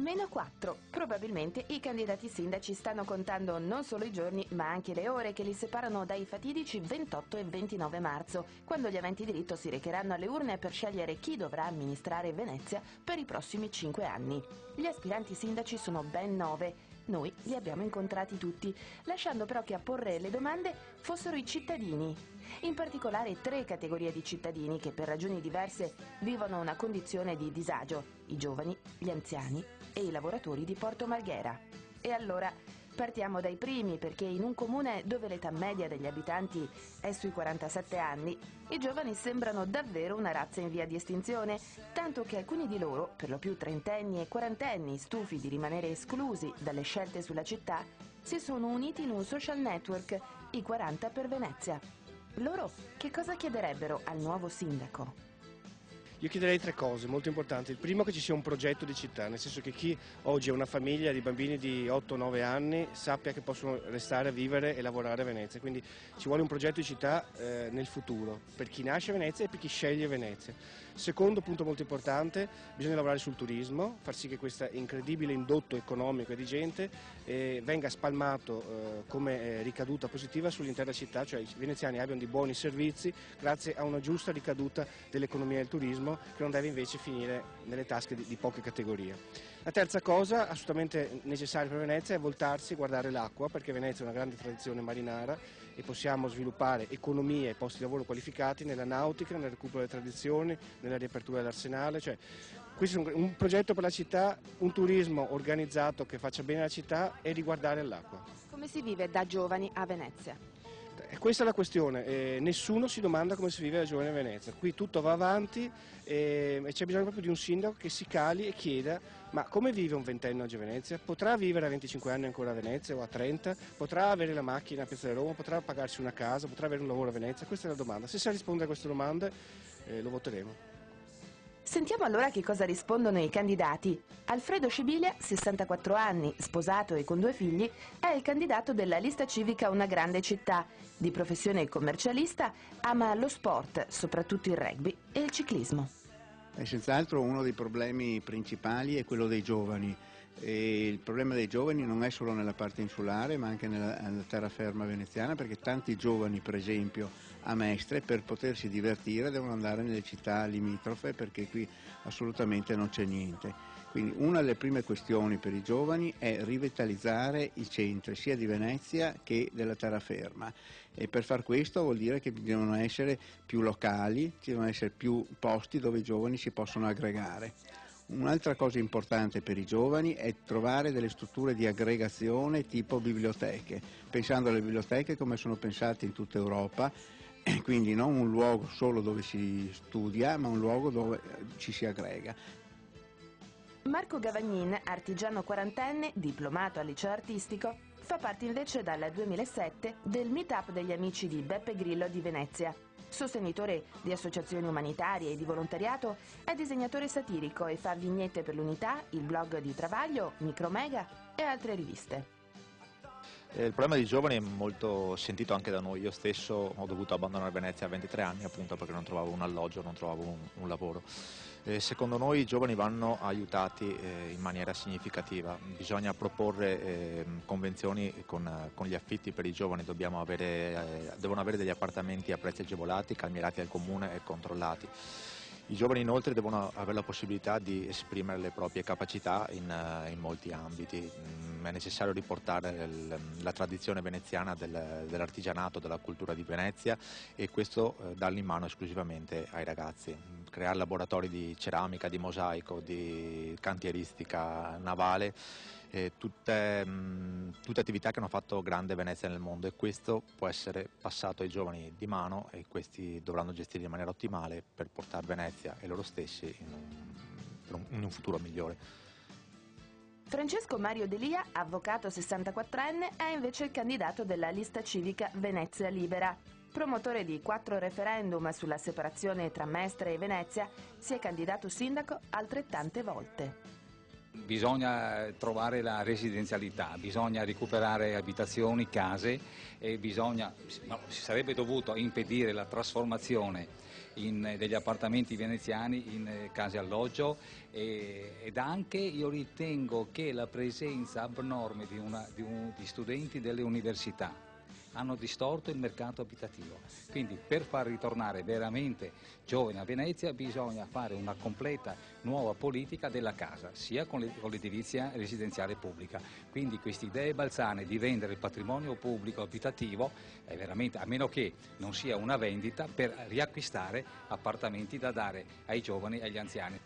-4. Probabilmente i candidati sindaci stanno contando non solo i giorni, ma anche le ore che li separano dai fatidici 28 e 29 marzo, quando gli aventi diritto si recheranno alle urne per scegliere chi dovrà amministrare Venezia per i prossimi 5 anni. Gli aspiranti sindaci sono ben 9. Noi li abbiamo incontrati tutti, lasciando però che a porre le domande fossero i cittadini. In particolare 3 categorie di cittadini che per ragioni diverse vivono una condizione di disagio: i giovani, gli anziani e i lavoratori di Porto Marghera. E allora partiamo dai primi, perché in un comune dove l'età media degli abitanti è sui 47 anni, i giovani sembrano davvero una razza in via di estinzione, tanto che alcuni di loro, per lo più trentenni e quarantenni, stufi di rimanere esclusi dalle scelte sulla città, si sono uniti in un social network, i 40 per Venezia. Loro che cosa chiederebbero al nuovo sindaco? Io chiederei 3 cose molto importanti. Il primo, che ci sia un progetto di città, nel senso che chi oggi ha una famiglia di bambini di 8-9 anni sappia che possono restare a vivere e lavorare a Venezia. Quindi ci vuole un progetto di città nel futuro, per chi nasce a Venezia e per chi sceglie Venezia. Secondo punto molto importante, bisogna lavorare sul turismo, far sì che questo incredibile indotto economico e di gente venga spalmato come ricaduta positiva sull'intera città, cioè i veneziani abbiano dei buoni servizi grazie a una giusta ricaduta dell'economia del turismo, che non deve invece finire nelle tasche di poche categorie. La terza cosa assolutamente necessaria per Venezia è voltarsi e guardare l'acqua, perché Venezia ha una grande tradizione marinara e possiamo sviluppare economie e posti di lavoro qualificati nella nautica, nel recupero delle tradizioni, nella riapertura dell'arsenale. Cioè, questo è un progetto per la città, un turismo organizzato che faccia bene alla città e riguardare l'acqua. Come si vive da giovani a Venezia? Questa è la questione, nessuno si domanda come si vive da giovane a Venezia, qui tutto va avanti e c'è bisogno proprio di un sindaco che si cali e chieda: ma come vive un ventenne oggi a Venezia? Potrà vivere a 25 anni ancora a Venezia o a 30? Potrà avere la macchina a Piazza di Roma? Potrà pagarsi una casa? Potrà avere un lavoro a Venezia? Questa è la domanda. Se sa rispondere a queste domande lo voteremo. Sentiamo allora che cosa rispondono i candidati. Alfredo Scibilia, 64 anni, sposato e con 2 figli, è il candidato della lista civica Una grande città. Di professione commercialista, ama lo sport, soprattutto il rugby e il ciclismo. Senz'altro uno dei problemi principali è quello dei giovani. E il problema dei giovani non è solo nella parte insulare, ma anche nella terraferma veneziana, perché tanti giovani, per esempio a Mestre, per potersi divertire devono andare nelle città limitrofe, perché qui assolutamente non c'è niente. Quindi una delle prime questioni per i giovani è rivitalizzare i centri sia di Venezia che della terraferma, e per far questo vuol dire che devono essere più locali, ci devono essere più posti dove i giovani si possono aggregare. Un'altra cosa importante per i giovani è trovare delle strutture di aggregazione tipo biblioteche, pensando alle biblioteche come sono pensate in tutta Europa, quindi non un luogo solo dove si studia, ma un luogo dove ci si aggrega. Marco Gavagnin, artigiano quarantenne, diplomato al liceo artistico, fa parte invece dal 2007 del meetup degli amici di Beppe Grillo di Venezia. Sostenitore di associazioni umanitarie e di volontariato, è disegnatore satirico e fa vignette per l'Unità, il blog di Travaglio, Micromega e altre riviste. Il problema dei giovani è molto sentito anche da noi. Io stesso ho dovuto abbandonare Venezia a 23 anni appunto perché non trovavo un alloggio, non trovavo un lavoro. Secondo noi i giovani vanno aiutati in maniera significativa. Bisogna proporre convenzioni con gli affitti per i giovani, devono avere degli appartamenti a prezzi agevolati, calmierati dal comune e controllati. I giovani inoltre devono avere la possibilità di esprimere le proprie capacità in molti ambiti. È necessario riportare la tradizione veneziana dell'artigianato, della cultura di Venezia, e questo darlo in mano esclusivamente ai ragazzi. Creare laboratori di ceramica, di mosaico, di cantieristica navale, tutte attività che hanno fatto grande Venezia nel mondo, e questo può essere passato ai giovani di mano, e questi dovranno gestire in maniera ottimale per portare Venezia e loro stessi in un futuro migliore. Francesco Mario Delia, avvocato 64enne, è invece il candidato della lista civica Venezia Libera. Promotore di 4 referendum sulla separazione tra Mestre e Venezia, si è candidato sindaco altrettante volte. Bisogna trovare la residenzialità, bisogna recuperare abitazioni, case e si sarebbe dovuto impedire la trasformazione degli appartamenti veneziani in case alloggio ed anche io ritengo che la presenza abnorme di studenti delle università hanno distorto il mercato abitativo. Quindi per far ritornare veramente giovani a Venezia bisogna fare una completa nuova politica della casa, sia con l'edilizia residenziale pubblica. Quindi queste idee balzane di vendere il patrimonio pubblico abitativo è veramente, a meno che non sia una vendita per riacquistare appartamenti da dare ai giovani e agli anziani.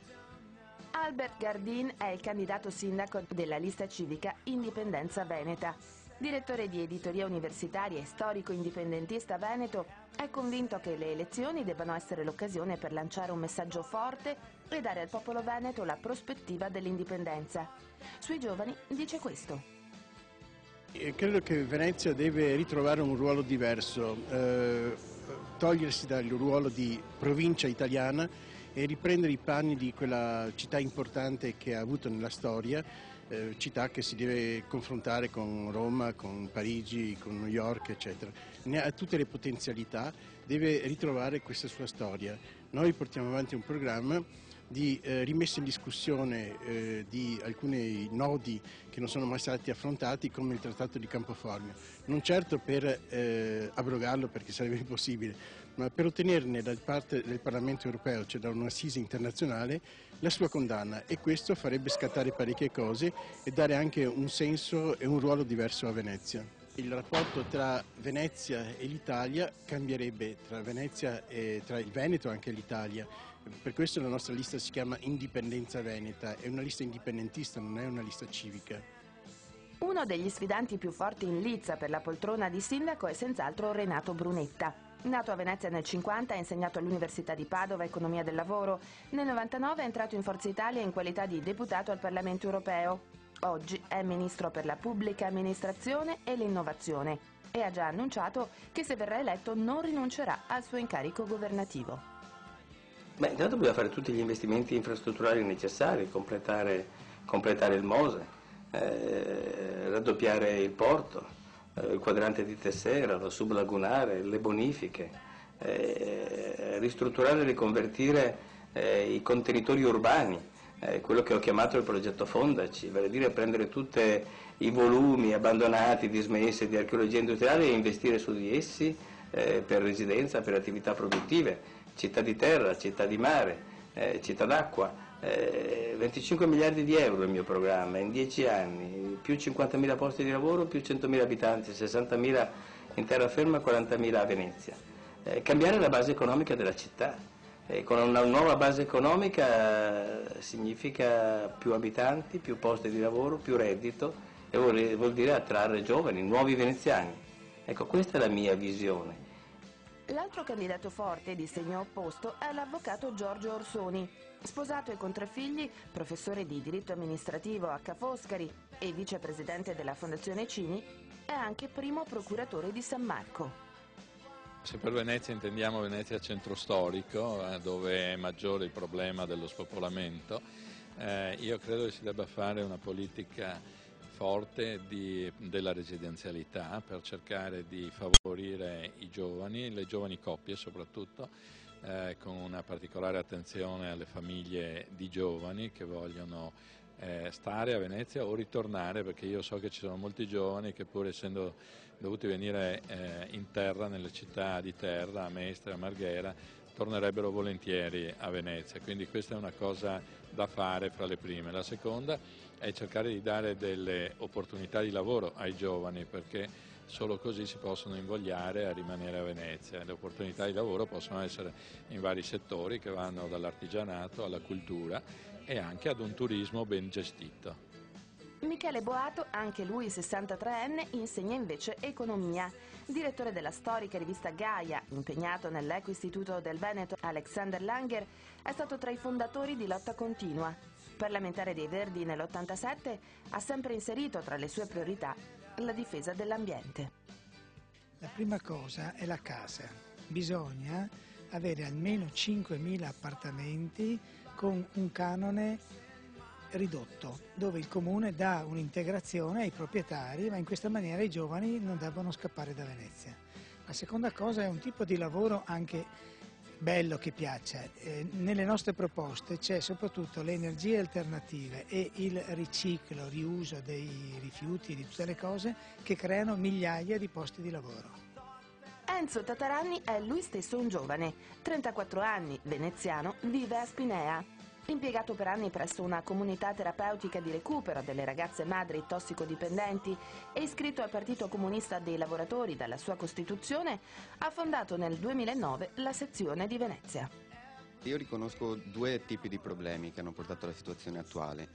Albert Gardin è il candidato sindaco della lista civica Indipendenza Veneta. Direttore di editoria universitaria e storico indipendentista veneto, è convinto che le elezioni debbano essere l'occasione per lanciare un messaggio forte e dare al popolo veneto la prospettiva dell'indipendenza. Sui giovani dice questo. Credo che Venezia deve ritrovare un ruolo diverso, togliersi dal ruolo di provincia italiana e riprendere i panni di quella città importante che ha avuto nella storia, città che si deve confrontare con Roma, con Parigi, con New York, eccetera. Ne ha tutte le potenzialità, deve ritrovare questa sua storia. Noi portiamo avanti un programma di rimessa in discussione di alcuni nodi che non sono mai stati affrontati, come il Trattato di Campoformio. Non certo per abrogarlo, perché sarebbe impossibile, ma per ottenerne da parte del Parlamento europeo, cioè da un'assise internazionale, la sua condanna, e questo farebbe scattare parecchie cose e dare anche un senso e un ruolo diverso a Venezia. Il rapporto tra Venezia e l'Italia cambierebbe, tra Venezia e tra il Veneto e anche l'Italia. Per questo la nostra lista si chiama Indipendenza Veneta, è una lista indipendentista, non è una lista civica. Uno degli sfidanti più forti in lizza per la poltrona di sindaco è senz'altro Renato Brunetta. Nato a Venezia nel 50, ha insegnato all'Università di Padova economia del lavoro. Nel 99 è entrato in Forza Italia in qualità di deputato al Parlamento europeo. Oggi è ministro per la pubblica amministrazione e l'innovazione e ha già annunciato che se verrà eletto non rinuncerà al suo incarico governativo. Intanto bisogna fare tutti gli investimenti infrastrutturali necessari, completare il Mose, raddoppiare il porto, il quadrante di Tessera, lo sublagunare, le bonifiche, ristrutturare e riconvertire i contenitori urbani, quello che ho chiamato il progetto Fondaci, vale a dire prendere tutti i volumi abbandonati, dismessi di archeologia industriale e investire su di essi per residenza, per attività produttive, città di terra, città di mare, città d'acqua. 25 miliardi di euro il mio programma in 10 anni, più 50.000 posti di lavoro, più 100.000 abitanti, 60.000 in terraferma, 40.000 a Venezia. Cambiare la base economica della città. Con una nuova base economica significa più abitanti, più posti di lavoro, più reddito e vuol dire attrarre giovani, nuovi veneziani. Ecco, questa è la mia visione. L'altro candidato forte di segno opposto è l'avvocato Giorgio Orsoni. Sposato e con 3 figli, professore di diritto amministrativo a Ca' Foscari e vicepresidente della Fondazione Cini, è anche primo procuratore di San Marco. Se per Venezia intendiamo Venezia centro storico, dove è maggiore il problema dello spopolamento, io credo che si debba fare una politica forte della residenzialità per cercare di favorire i giovani, le giovani coppie soprattutto, con una particolare attenzione alle famiglie di giovani che vogliono stare a Venezia o ritornare, perché io so che ci sono molti giovani che pur essendo dovuti venire in terra, nelle città di terra, a Mestre, a Marghera, tornerebbero volentieri a Venezia, quindi questa è una cosa da fare fra le prime. La seconda è cercare di dare delle opportunità di lavoro ai giovani, perché solo così si possono invogliare a rimanere a Venezia. Le opportunità di lavoro possono essere in vari settori che vanno dall'artigianato alla cultura e anche ad un turismo ben gestito. Michele Boato, anche lui 63enne, insegna invece economia. Direttore della storica rivista Gaia, impegnato nell'Eco Istituto del Veneto Alexander Langer, è stato tra i fondatori di Lotta Continua. Parlamentare dei Verdi nell'87, ha sempre inserito tra le sue priorità la difesa dell'ambiente. La prima cosa è la casa. Bisogna avere almeno 5.000 appartamenti con un canone ridotto, dove il comune dà un'integrazione ai proprietari, ma in questa maniera i giovani non devono scappare da Venezia. La seconda cosa è un tipo di lavoro anche bello, che piaccia. Nelle nostre proposte c'è soprattutto le energie alternative e il riciclo, riuso dei rifiuti, di tutte le cose che creano migliaia di posti di lavoro. Enzo Tataranni è lui stesso un giovane, 34 anni, veneziano, vive a Spinea. Impiegato per anni presso una comunità terapeutica di recupero delle ragazze madri tossicodipendenti e iscritto al Partito Comunista dei Lavoratori dalla sua costituzione, ha fondato nel 2009 la sezione di Venezia. Io riconosco due tipi di problemi che hanno portato alla situazione attuale.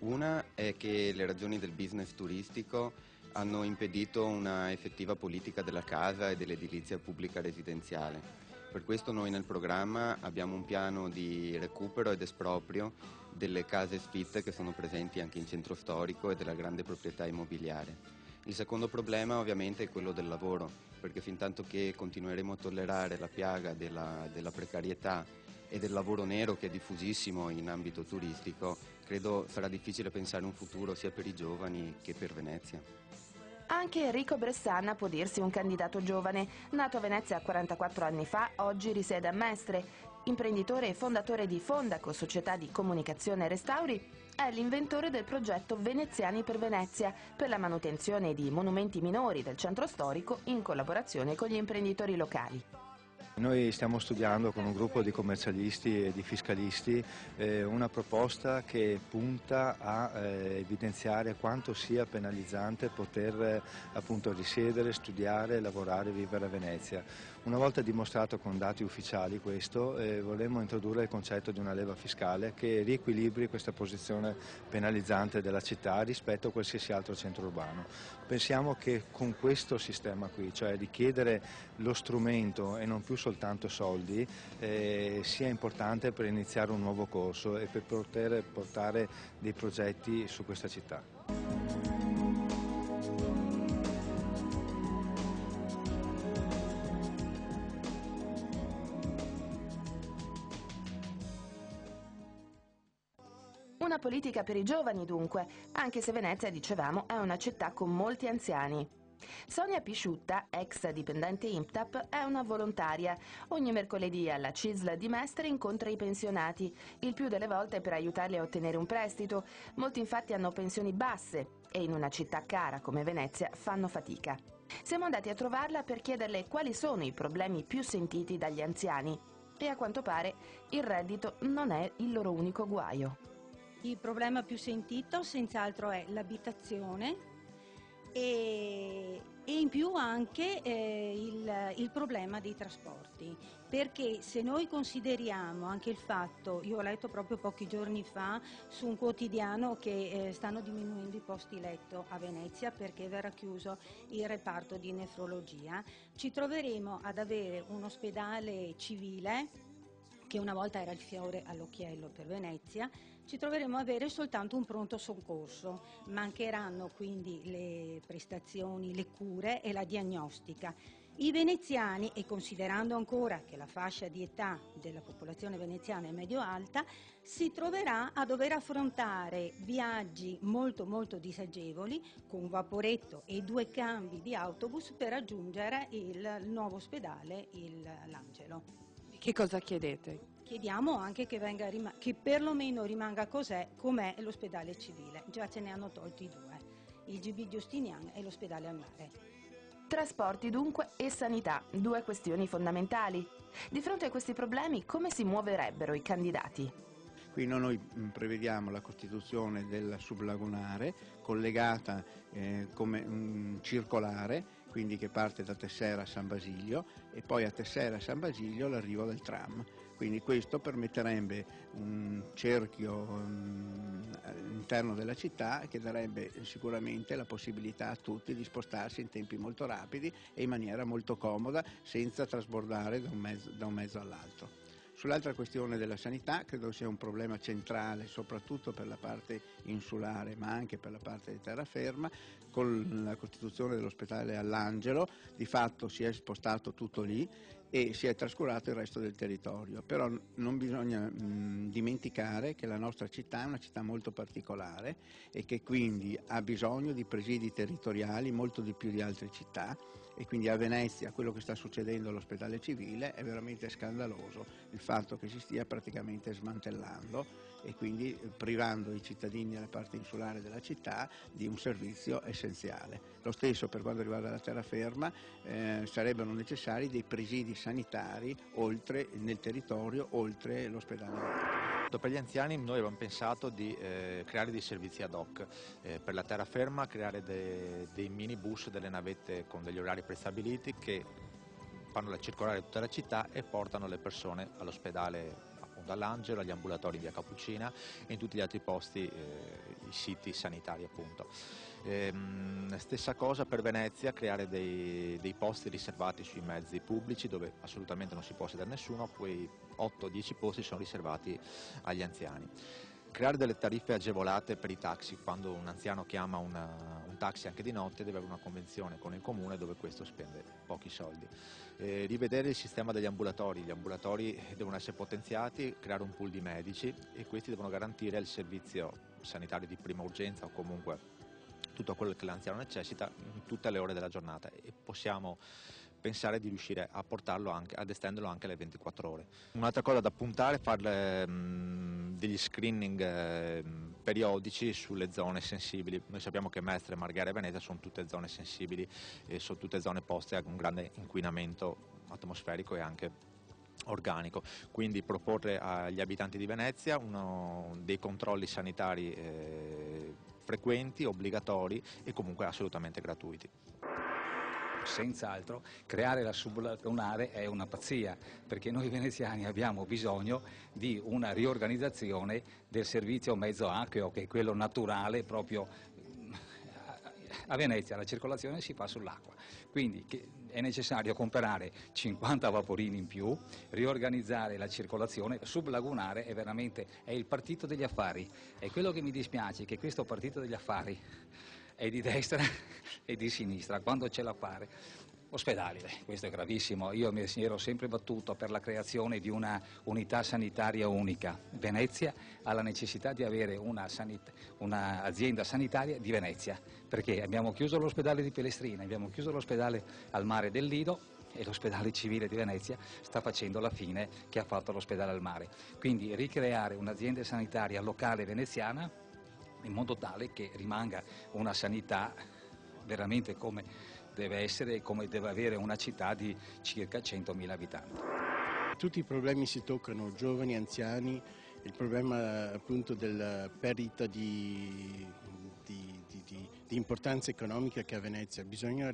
Una è che le ragioni del business turistico hanno impedito una effettiva politica della casa e dell'edilizia pubblica residenziale. Per questo noi nel programma abbiamo un piano di recupero ed esproprio delle case sfitte che sono presenti anche in centro storico e della grande proprietà immobiliare. Il secondo problema ovviamente è quello del lavoro, perché fintanto che continueremo a tollerare la piaga della precarietà e del lavoro nero, che è diffusissimo in ambito turistico, credo sarà difficile pensare un futuro sia per i giovani che per Venezia. Anche Enrico Bressanna può dirsi un candidato giovane. Nato a Venezia 44 anni fa, oggi risiede a Mestre. Imprenditore e fondatore di Fondaco, società di comunicazione e restauri, è l'inventore del progetto Veneziani per Venezia, per la manutenzione di monumenti minori del centro storico in collaborazione con gli imprenditori locali. Noi stiamo studiando con un gruppo di commercialisti e di fiscalisti una proposta che punta a evidenziare quanto sia penalizzante poter appunto risiedere, studiare, lavorare e vivere a Venezia. Una volta dimostrato con dati ufficiali questo, volemmo introdurre il concetto di una leva fiscale che riequilibri questa posizione penalizzante della città rispetto a qualsiasi altro centro urbano. Pensiamo che con questo sistema qui, cioè di chiedere lo strumento e non più soltanto soldi, sia importante per iniziare un nuovo corso e per poter portare dei progetti su questa città. Una politica per i giovani dunque, anche se Venezia, dicevamo, è una città con molti anziani. Sonia Pisciutta, ex dipendente INPDAP, è una volontaria. Ogni mercoledì alla CISL di Mestre incontra i pensionati, il più delle volte per aiutarli a ottenere un prestito. Molti infatti hanno pensioni basse e in una città cara come Venezia fanno fatica. Siamo andati a trovarla per chiederle quali sono i problemi più sentiti dagli anziani e a quanto pare il reddito non è il loro unico guaio. Il problema più sentito senz'altro è l'abitazione e in più anche il problema dei trasporti, perché se noi consideriamo anche il fatto, io ho letto proprio pochi giorni fa su un quotidiano che stanno diminuendo i posti letto a Venezia perché verrà chiuso il reparto di nefrologia, ci troveremo ad avere un ospedale civile che una volta era il fiore all'occhiello per Venezia, ci troveremo a avere soltanto un pronto soccorso. Mancheranno quindi le prestazioni, le cure e la diagnostica. I veneziani, e considerando ancora che la fascia di età della popolazione veneziana è medio-alta, si troverà a dover affrontare viaggi molto molto disagevoli con un vaporetto e 2 cambi di autobus per raggiungere il nuovo ospedale, l'Angelo. Che cosa chiedete? Chiediamo anche che perlomeno rimanga com'è l'ospedale civile. Già ce ne hanno tolti 2, il GB Giustinian e l'ospedale al mare. Trasporti dunque e sanità, 2 questioni fondamentali. Di fronte a questi problemi come si muoverebbero i candidati? Qui noi prevediamo la costituzione della sublagunare collegata come circolare, quindi che parte da Tessera a San Basilio e poi a Tessera a San Basilio l'arrivo del tram. Quindi questo permetterebbe un cerchio all'interno della città che darebbe sicuramente la possibilità a tutti di spostarsi in tempi molto rapidi e in maniera molto comoda senza trasbordare da un mezzo all'altro. Sull'altra questione della sanità, credo sia un problema centrale, soprattutto per la parte insulare, ma anche per la parte di terraferma. Con la costituzione dell'ospedale all'Angelo, di fatto si è spostato tutto lì e si è trascurato il resto del territorio. Però non bisogna dimenticare che la nostra città è una città molto particolare e che quindi ha bisogno di presidi territoriali molto di più di altre città, e quindi a Venezia quello che sta succedendo all'ospedale civile è veramente scandaloso, il fatto che si stia praticamente smantellando e quindi privando i cittadini della parte insulare della città di un servizio essenziale. Lo stesso per quanto riguarda la terraferma, sarebbero necessari dei presidi sanitari nel territorio oltre l'ospedale. Per gli anziani noi avevamo pensato di creare dei servizi ad hoc, per la terraferma creare dei minibus, delle navette con degli orari prestabiliti che fanno la circolare tutta la città e portano le persone all'ospedale all'Angelo, agli ambulatori in via Cappuccina e in tutti gli altri posti, i siti sanitari appunto. Stessa cosa per Venezia, creare dei posti riservati sui mezzi pubblici dove assolutamente non si può sedere nessuno, quei 8-10 posti sono riservati agli anziani. Creare delle tariffe agevolate per i taxi, quando un anziano chiama un taxi anche di notte deve avere una convenzione con il comune dove questo spende pochi soldi. Rivedere il sistema degli ambulatori, gli ambulatori devono essere potenziati, creare un pool di medici e questi devono garantire il servizio sanitario di prima urgenza o comunque tutto quello che l'anziano necessita in tutte le ore della giornata e possiamo pensare di riuscire a portarlo ad estenderlo anche alle 24 ore. Un'altra cosa da puntare è fare degli screening periodici sulle zone sensibili. Noi sappiamo che Mestre, Marghera e Venezia sono tutte zone sensibili e sono tutte zone poste a un grande inquinamento atmosferico e anche organico, quindi proporre agli abitanti di Venezia dei controlli sanitari frequenti, obbligatori e comunque assolutamente gratuiti. Senz'altro creare la sublagunare è una pazzia, perché noi veneziani abbiamo bisogno di una riorganizzazione del servizio mezzo acqueo, che è quello naturale proprio. A Venezia la circolazione si fa sull'acqua, quindi è necessario comprare 50 vaporini in più, riorganizzare la circolazione. Sublagunare è il partito degli affari, e quello che mi dispiace è che questo partito degli affari è di destra e di sinistra, quando ce la fare. Ospedali, questo è gravissimo. Io mi ero sempre battuto per la creazione di una unità sanitaria unica. Venezia ha la necessità di avere una azienda sanitaria di Venezia, perché abbiamo chiuso l'ospedale di Pellestrina, abbiamo chiuso l'ospedale al mare del Lido e l'ospedale civile di Venezia sta facendo la fine che ha fatto l'ospedale al mare. Quindi ricreare un'azienda sanitaria locale veneziana in modo tale che rimanga una sanità veramente come deve essere, come deve avere una città di circa 100.000 abitanti. Tutti i problemi si toccano, giovani, anziani, il problema appunto della perdita di importanza economica che ha Venezia. Bisogna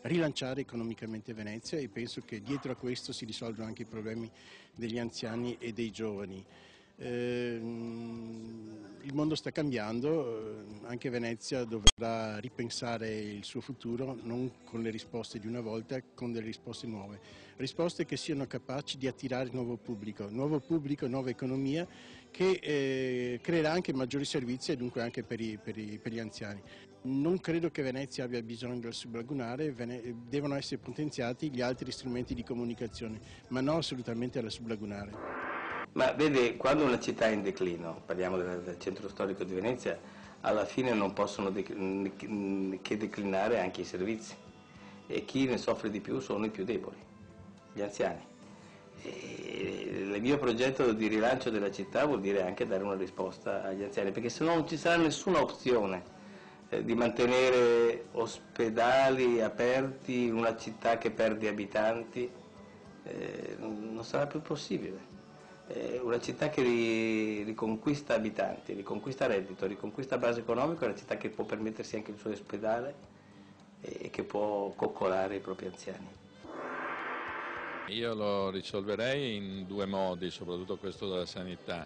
rilanciare economicamente Venezia e penso che dietro a questo si risolvono anche i problemi degli anziani e dei giovani. Il mondo sta cambiando, anche Venezia dovrà ripensare il suo futuro, non con le risposte di una volta, con delle risposte nuove, risposte che siano capaci di attirare nuovo pubblico, nuova economia che creerà anche maggiori servizi e dunque anche per gli anziani. Non credo che Venezia abbia bisogno del sublagunare, devono essere potenziati gli altri strumenti di comunicazione, ma no assolutamente alla sublagunare. Ma vede, quando una città è in declino, parliamo del centro storico di Venezia, alla fine non possono che declinare anche i servizi e chi ne soffre di più sono i più deboli, gli anziani. E il mio progetto di rilancio della città vuol dire anche dare una risposta agli anziani, perché se no non ci sarà nessuna opzione di mantenere ospedali aperti in una città che perde abitanti, non sarà più possibile. Una città che riconquista abitanti, riconquista reddito, riconquista base economica, è una città che può permettersi anche il suo ospedale e che può coccolare i propri anziani. Io lo risolverei in due modi, soprattutto questo della sanità,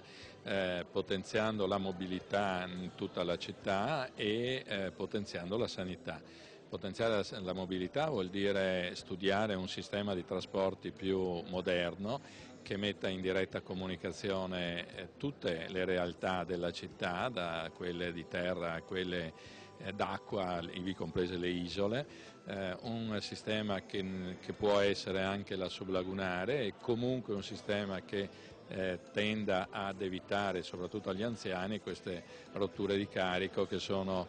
potenziando la mobilità in tutta la città e potenziando la sanità. Potenziare la mobilità vuol dire studiare un sistema di trasporti più moderno che metta in diretta comunicazione tutte le realtà della città, da quelle di terra a quelle d'acqua, ivi comprese le isole, un sistema che può essere anche la sublagunare e comunque un sistema che tenda ad evitare, soprattutto agli anziani, queste rotture di carico che sono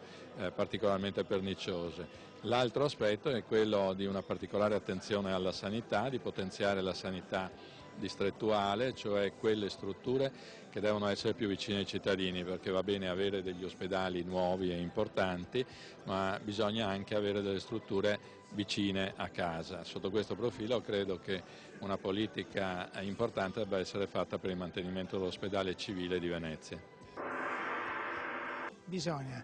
particolarmente perniciose. L'altro aspetto è quello di una particolare attenzione alla sanità, di potenziare la sanità distrettuale, cioè quelle strutture che devono essere più vicine ai cittadini, perché va bene avere degli ospedali nuovi e importanti, ma bisogna anche avere delle strutture vicine a casa. Sotto questo profilo credo che una politica importante debba essere fatta per il mantenimento dell'ospedale civile di Venezia. Bisogna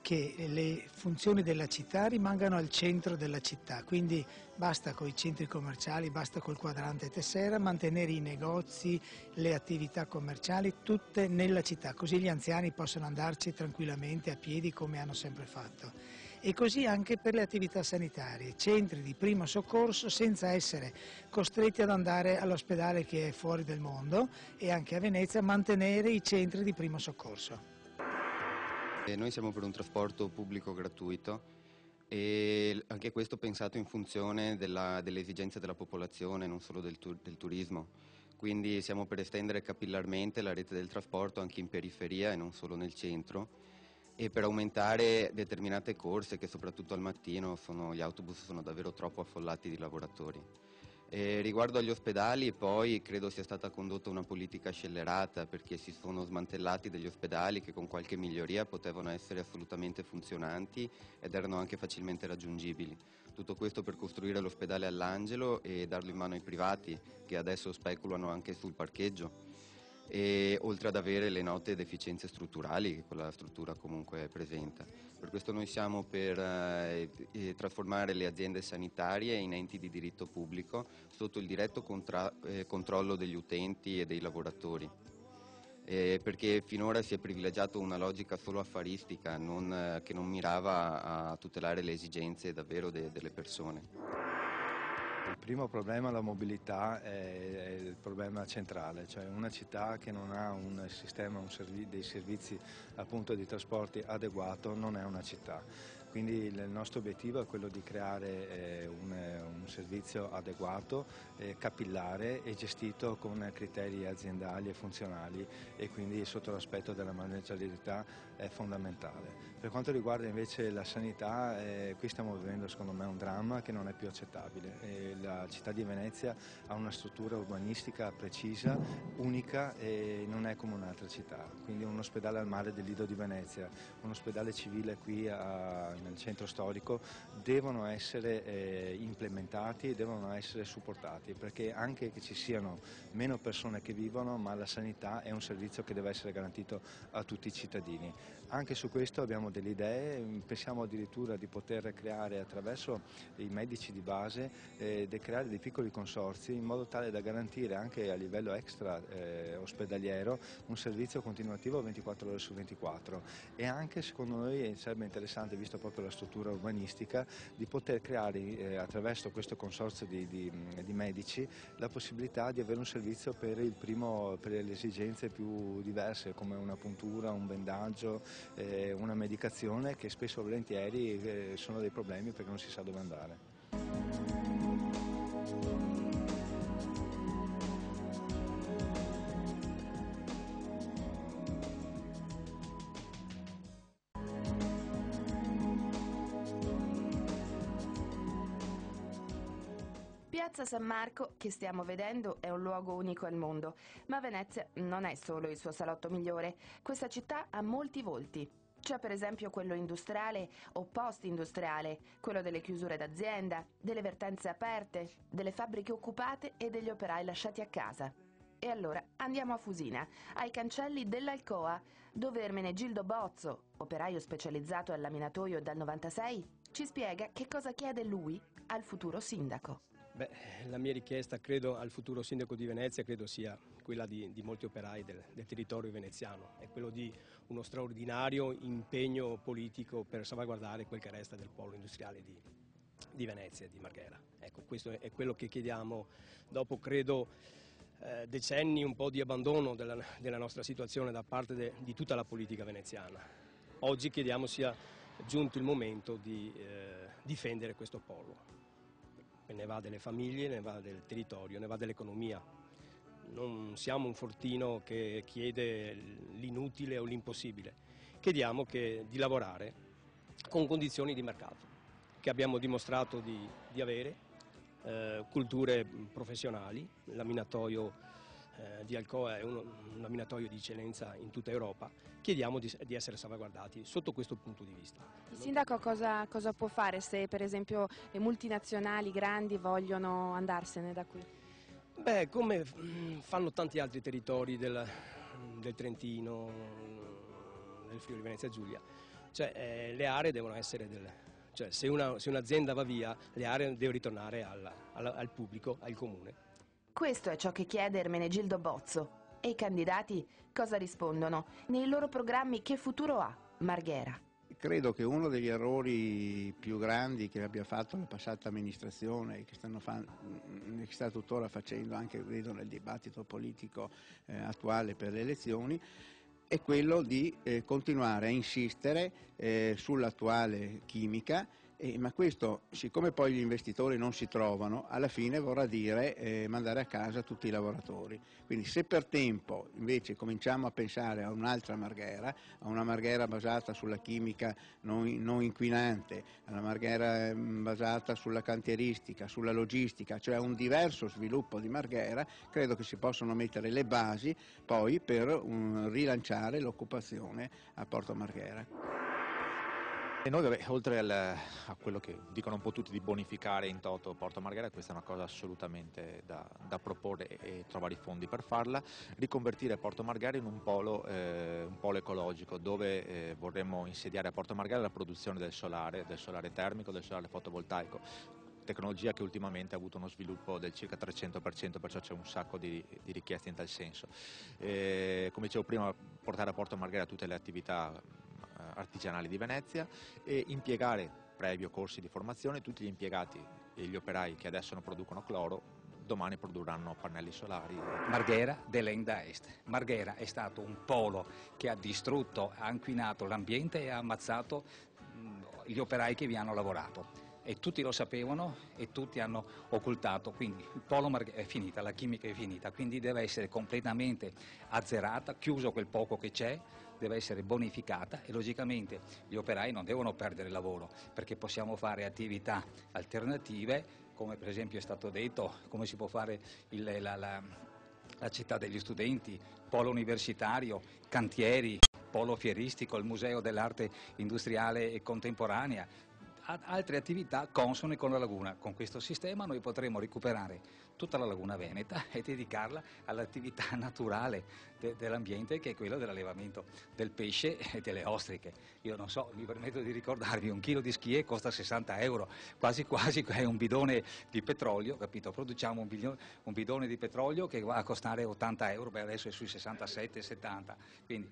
che le funzioni della città rimangano al centro della città, quindi basta con i centri commerciali, basta col quadrante Tessera, mantenere i negozi, le attività commerciali tutte nella città, così gli anziani possono andarci tranquillamente a piedi come hanno sempre fatto. E così anche per le attività sanitarie, centri di primo soccorso senza essere costretti ad andare all'ospedale che è fuori del mondo, e anche a Venezia mantenere i centri di primo soccorso. Noi siamo per un trasporto pubblico gratuito e anche questo pensato in funzione delle esigenze della popolazione, non solo del turismo. Quindi siamo per estendere capillarmente la rete del trasporto anche in periferia e non solo nel centro, e per aumentare determinate corse che soprattutto al mattino gli autobus sono davvero troppo affollati di lavoratori. Riguardo agli ospedali, poi credo sia stata condotta una politica scellerata, perché si sono smantellati degli ospedali che con qualche miglioria potevano essere assolutamente funzionanti ed erano anche facilmente raggiungibili. Tutto questo per costruire l'ospedale all'Angelo e darlo in mano ai privati, che adesso speculano anche sul parcheggio, e oltre ad avere le note deficienze strutturali che quella struttura comunque presenta. Per questo noi siamo per trasformare le aziende sanitarie in enti di diritto pubblico sotto il diretto controllo degli utenti e dei lavoratori, perché finora si è privilegiato una logica solo affaristica che non mirava a tutelare le esigenze davvero delle persone. Il primo problema, la mobilità, è il problema centrale, cioè una città che non ha un sistema, dei servizi appunto di trasporti adeguato non è una città. Quindi il nostro obiettivo è quello di creare un servizio adeguato, capillare e gestito con criteri aziendali e funzionali, e quindi sotto l'aspetto della managerialità è fondamentale. Per quanto riguarda invece la sanità, qui stiamo vivendo secondo me un dramma che non è più accettabile. La città di Venezia ha una struttura urbanistica precisa, unica, e non è come un'altra città. Quindi un ospedale al mare del Lido di Venezia, un ospedale civile qui nel centro storico devono essere implementati e devono essere supportati, perché anche che ci siano meno persone che vivono, ma la sanità è un servizio che deve essere garantito a tutti i cittadini. Anche su questo abbiamo delle idee, pensiamo addirittura di poter creare attraverso i medici di base, creare dei piccoli consorzi in modo tale da garantire anche a livello extra ospedaliero un servizio continuativo 24 ore su 24, e anche secondo noi sarebbe interessante, visto proprio la struttura urbanistica, di poter creare attraverso questo consorzio di medici la possibilità di avere un servizio per le esigenze più diverse, come una puntura, un bendaggio, una medicazione, che spesso e volentieri sono dei problemi perché non si sa dove andare. Piazza San Marco, che stiamo vedendo, è un luogo unico al mondo, ma Venezia non è solo il suo salotto migliore. Questa città ha molti volti. C'è per esempio quello industriale o post-industriale, quello delle chiusure d'azienda, delle vertenze aperte, delle fabbriche occupate e degli operai lasciati a casa. E allora andiamo a Fusina, ai cancelli dell'Alcoa, dove Ermenegildo Bozzo, operaio specializzato al laminatoio dal 96, ci spiega che cosa chiede lui al futuro sindaco. La mia richiesta, credo, al futuro sindaco di Venezia, credo sia quella di molti operai del territorio veneziano, è quello di uno straordinario impegno politico per salvaguardare quel che resta del polo industriale di Venezia e di Marghera. Ecco, questo è quello che chiediamo dopo, credo, decenni un po' di abbandono della nostra situazione da parte di tutta la politica veneziana. Oggi chiediamo sia giunto il momento di difendere questo polo. Ne va delle famiglie, ne va del territorio, ne va dell'economia. Non siamo un fortino che chiede l'inutile o l'impossibile. Chiediamo di lavorare con condizioni di mercato che abbiamo dimostrato di avere, culture professionali. Il laminatoio di Alcoa è un laminatoio di eccellenza in tutta Europa. Chiediamo di essere salvaguardati sotto questo punto di vista. Il sindaco cosa può fare se per esempio le multinazionali grandi vogliono andarsene da qui? Beh, come fanno tanti altri territori del Trentino, del Friuli Venezia Giulia, cioè le aree devono essere cioè se un'azienda va via, le aree devono ritornare al pubblico, al comune. Questo è ciò che chiede Ermenegildo Bozzo. E i candidati cosa rispondono? Nei loro programmi che futuro ha Marghera? Credo che uno degli errori più grandi che abbia fatto la passata amministrazione e che sta tuttora facendo anche vedo nel dibattito politico attuale per le elezioni è quello di continuare a insistere sull'attuale chimica, ma questo, siccome poi gli investitori non si trovano, alla fine vorrà dire mandare a casa tutti i lavoratori. Quindi se per tempo invece cominciamo a pensare a un'altra Marghera, a una Marghera basata sulla chimica non inquinante, a una Marghera basata sulla cantieristica, sulla logistica, cioè a un diverso sviluppo di Marghera, credo che si possano mettere le basi poi per rilanciare l'occupazione a Porto Marghera. E noi, oltre a quello che dicono un po' tutti di bonificare in toto Porto Marghera, questa è una cosa assolutamente da proporre e trovare i fondi per farla, riconvertire Porto Marghera in un polo ecologico, dove vorremmo insediare a Porto Marghera la produzione del solare termico, del solare fotovoltaico, tecnologia che ultimamente ha avuto uno sviluppo del circa 300%, perciò c'è un sacco di richieste in tal senso. Come dicevo prima, portare a Porto Marghera tutte le attività artigianali di Venezia e impiegare, previo corsi di formazione, tutti gli impiegati e gli operai che adesso non producono cloro, domani produrranno pannelli solari. Marghera dell'Enda Est. Marghera è stato un polo che ha distrutto, ha inquinato l'ambiente e ha ammazzato gli operai che vi hanno lavorato. E tutti lo sapevano e tutti hanno occultato, quindi il polo Marghera è finita, la chimica è finita, quindi deve essere completamente azzerata, chiuso quel poco che c'è, deve essere bonificata e logicamente gli operai non devono perdere lavoro perché possiamo fare attività alternative, come per esempio è stato detto, come si può fare la città degli studenti, polo universitario, cantieri, polo fieristico, il museo dell'arte industriale e contemporanea, altre attività consone con la laguna. Con questo sistema noi potremo recuperare tutta la laguna veneta e dedicarla all'attività naturale dell'ambiente, che è quello dell'allevamento del pesce e delle ostriche. Io non so, mi permetto di ricordarvi, un chilo di schie costa 60 euro, quasi quasi è un bidone di petrolio, capito? Produciamo un bidone di petrolio che va a costare 80 euro, beh adesso è sui 67-70, quindi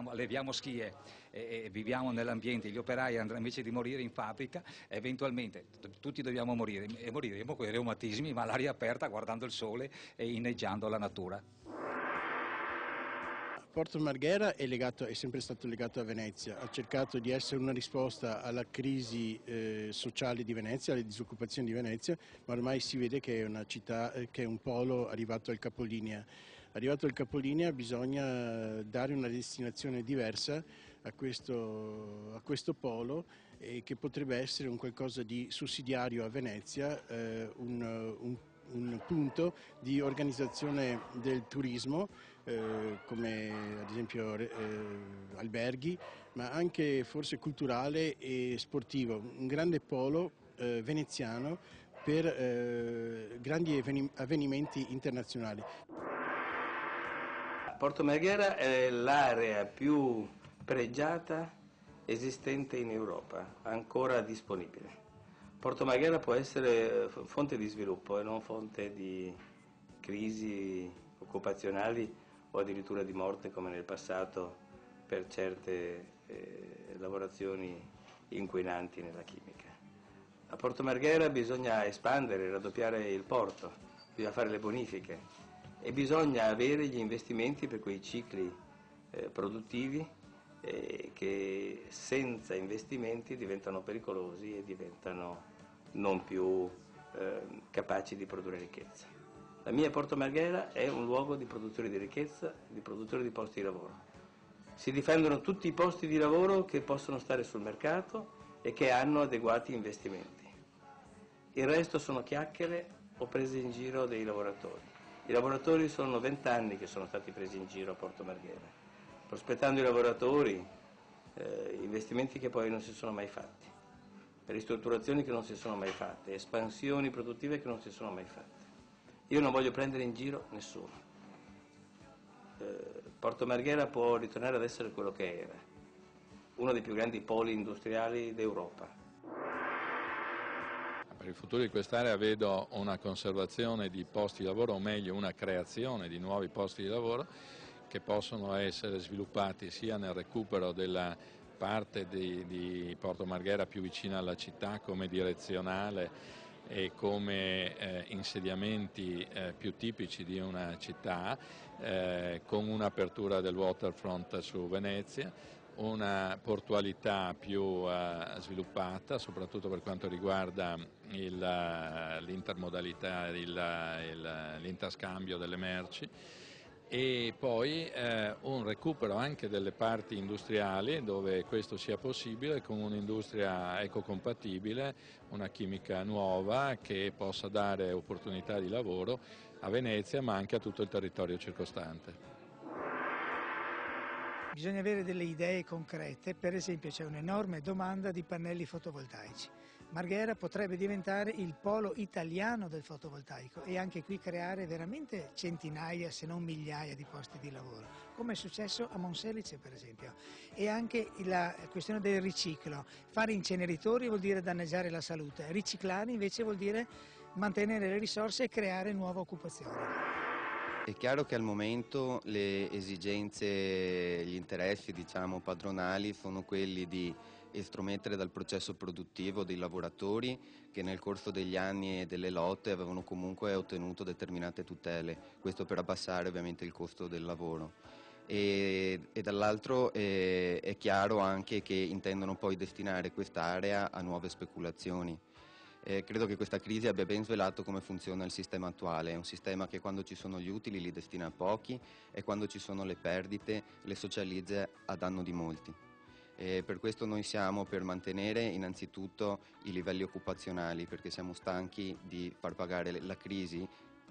alleviamo schie e viviamo nell'ambiente, gli operai invece di morire in fabbrica, eventualmente tutti dobbiamo morire e moriremo con i reumatismi, ma all'aria aperta guardando il sole e inneggiando la natura. Porto Marghera è sempre stato legato a Venezia, ha cercato di essere una risposta alla crisi sociale di Venezia, alle disoccupazioni di Venezia, ma ormai si vede che è una città, che è un polo arrivato al capolinea. Arrivato al capolinea bisogna dare una destinazione diversa a questo polo, che potrebbe essere un qualcosa di sussidiario a Venezia, un punto di organizzazione del turismo, come ad esempio alberghi, ma anche forse culturale e sportivo, un grande polo veneziano per grandi avvenimenti internazionali. Porto Marghera è l'area più pregiata esistente in Europa, ancora disponibile. Porto Marghera può essere fonte di sviluppo e non fonte di crisi o occupazionali o addirittura di morte come nel passato per certe lavorazioni inquinanti nella chimica. A Porto Marghera bisogna espandere, raddoppiare il porto, bisogna fare le bonifiche e bisogna avere gli investimenti per quei cicli produttivi che senza investimenti diventano pericolosi e diventano non più capaci di produrre ricchezza. La mia Porto Marghera è un luogo di produzione di ricchezza, di produzione di posti di lavoro. Si difendono tutti i posti di lavoro che possono stare sul mercato e che hanno adeguati investimenti. Il resto sono chiacchiere o prese in giro dei lavoratori. I lavoratori sono 20 anni che sono stati presi in giro a Porto Marghera, prospettando i lavoratori investimenti che poi non si sono mai fatti, ristrutturazioni che non si sono mai fatte, espansioni produttive che non si sono mai fatte. Io non voglio prendere in giro nessuno. Porto Marghera può ritornare ad essere quello che era, uno dei più grandi poli industriali d'Europa. Per il futuro di quest'area vedo una conservazione di posti di lavoro, o meglio una creazione di nuovi posti di lavoro che possono essere sviluppati sia nel recupero della parte di Porto Marghera più vicina alla città come direzionale e come insediamenti più tipici di una città, con un'apertura del waterfront su Venezia, una portualità più sviluppata, soprattutto per quanto riguarda l'intermodalità, l'interscambio delle merci, e poi un recupero anche delle parti industriali dove questo sia possibile, con un'industria ecocompatibile, una chimica nuova che possa dare opportunità di lavoro a Venezia ma anche a tutto il territorio circostante. Bisogna avere delle idee concrete, per esempio c'è un'enorme domanda di pannelli fotovoltaici. Marghera potrebbe diventare il polo italiano del fotovoltaico e anche qui creare veramente centinaia se non migliaia di posti di lavoro, come è successo a Monselice per esempio. E anche la questione del riciclo. Fare inceneritori vuol dire danneggiare la salute, riciclare invece vuol dire mantenere le risorse e creare nuova occupazione. È chiaro che al momento le esigenze, gli interessi padronali sono quelli di estromettere dal processo produttivo dei lavoratori che nel corso degli anni e delle lotte avevano comunque ottenuto determinate tutele, questo per abbassare ovviamente il costo del lavoro. E dall'altro è chiaro anche che intendono poi destinare quest'area a nuove speculazioni. Credo che questa crisi abbia ben svelato come funziona il sistema attuale, è un sistema che quando ci sono gli utili li destina a pochi e quando ci sono le perdite le socializza a danno di molti. Per questo noi siamo per mantenere innanzitutto i livelli occupazionali, perché siamo stanchi di far pagare la crisi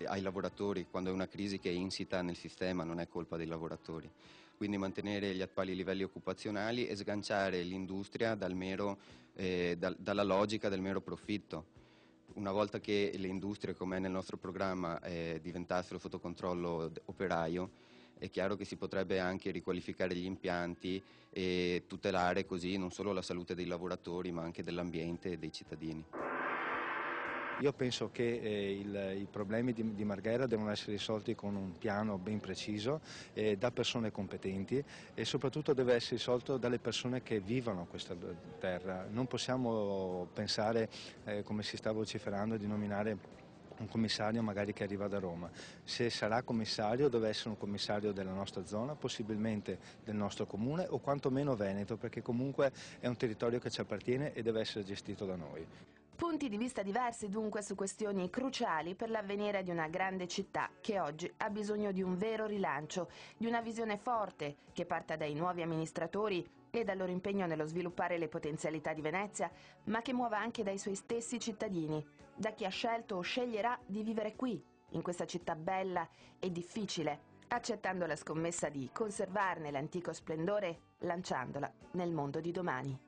ai lavoratori quando è una crisi che è insita nel sistema, non è colpa dei lavoratori. Quindi mantenere gli attuali livelli occupazionali e sganciare l'industria dalla logica del mero profitto. Una volta che le industrie, come è nel nostro programma, diventassero sotto controllo operaio, è chiaro che si potrebbe anche riqualificare gli impianti e tutelare così non solo la salute dei lavoratori ma anche dell'ambiente e dei cittadini. Io penso che i problemi di Marghera devono essere risolti con un piano ben preciso da persone competenti e soprattutto deve essere risolto dalle persone che vivono questa terra. Non possiamo pensare, come si sta vociferando, di nominare un commissario magari che arriva da Roma. Se sarà commissario deve essere un commissario della nostra zona, possibilmente del nostro comune o quantomeno veneto, perché comunque è un territorio che ci appartiene e deve essere gestito da noi. Punti di vista diversi dunque su questioni cruciali per l'avvenire di una grande città che oggi ha bisogno di un vero rilancio, di una visione forte che parta dai nuovi amministratori e dal loro impegno nello sviluppare le potenzialità di Venezia, ma che muova anche dai suoi stessi cittadini, da chi ha scelto o sceglierà di vivere qui, in questa città bella e difficile, accettando la scommessa di conservarne l'antico splendore, lanciandola nel mondo di domani.